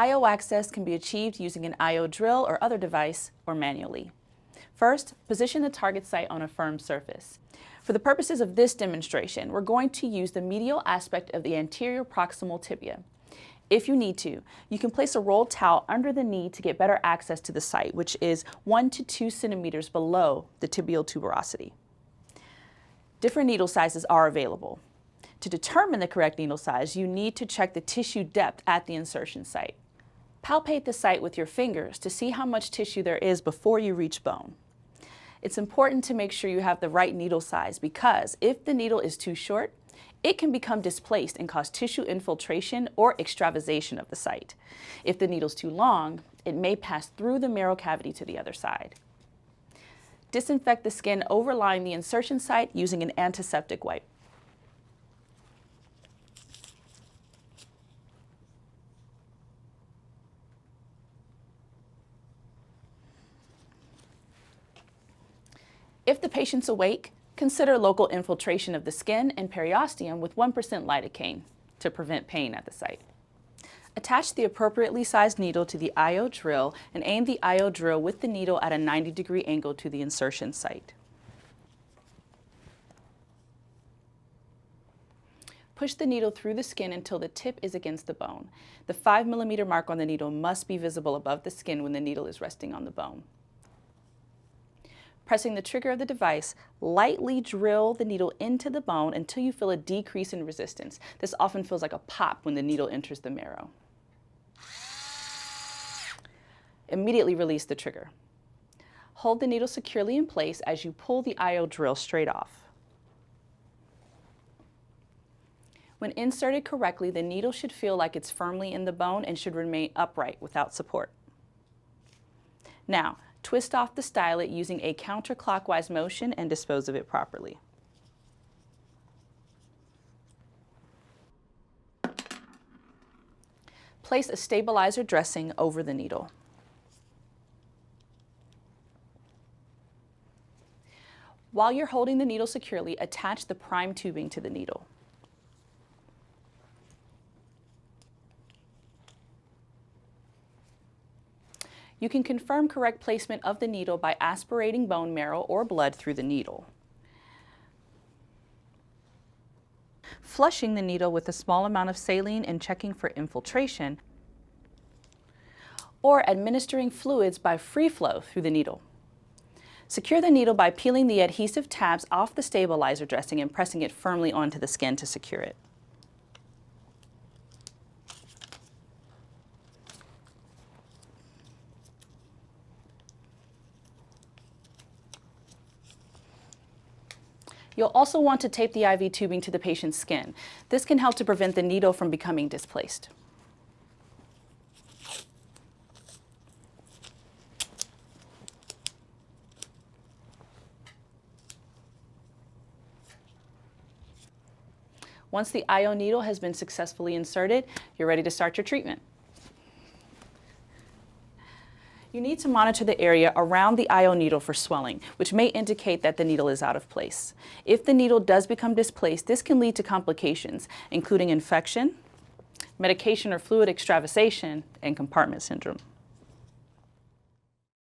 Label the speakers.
Speaker 1: IO access can be achieved using an IO drill or other device or manually. First, position the target site on a firm surface. For the purposes of this demonstration, we're going to use the medial aspect of the anterior proximal tibia. If you need to, you can place a rolled towel under the knee to get better access to the site, which is 1 to 2 centimeters below the tibial tuberosity. Different needle sizes are available. To determine the correct needle size, you need to check the tissue depth at the insertion site. Palpate the site with your fingers to see how much tissue there is before you reach bone. It's important to make sure you have the right needle size because if the needle is too short, it can become displaced and cause tissue infiltration or extravasation of the site. If the needle's too long, it may pass through the marrow cavity to the other side. Disinfect the skin overlying the insertion site using an antiseptic wipe. If the patient's awake, consider local infiltration of the skin and periosteum with 1% lidocaine to prevent pain at the site. Attach the appropriately sized needle to the IO drill and aim the IO drill with the needle at a 90-degree angle to the insertion site. Push the needle through the skin until the tip is against the bone. The 5mm mark on the needle must be visible above the skin when the needle is resting on the bone. Pressing the trigger of the device, lightly drill the needle into the bone until you feel a decrease in resistance. This often feels like a pop when the needle enters the marrow. Immediately release the trigger. Hold the needle securely in place as you pull the IO drill straight off. When inserted correctly, the needle should feel like it's firmly in the bone and should remain upright without support. Now, twist off the stylet using a counterclockwise motion and dispose of it properly. Place a stabilizer dressing over the needle. While you're holding the needle securely, attach the prime tubing to the needle. You can confirm correct placement of the needle by aspirating bone marrow or blood through the needle. Flushing the needle with a small amount of saline and checking for infiltration, or administering fluids by free flow through the needle. Secure the needle by peeling the adhesive tabs off the stabilizer dressing and pressing it firmly onto the skin to secure it. You'll also want to tape the IV tubing to the patient's skin. This can help to prevent the needle from becoming displaced. Once the IO needle has been successfully inserted, you're ready to start your treatment. You need to monitor the area around the IO needle for swelling, which may indicate that the needle is out of place. If the needle does become displaced, this can lead to complications, including infection, medication or fluid extravasation, and compartment syndrome.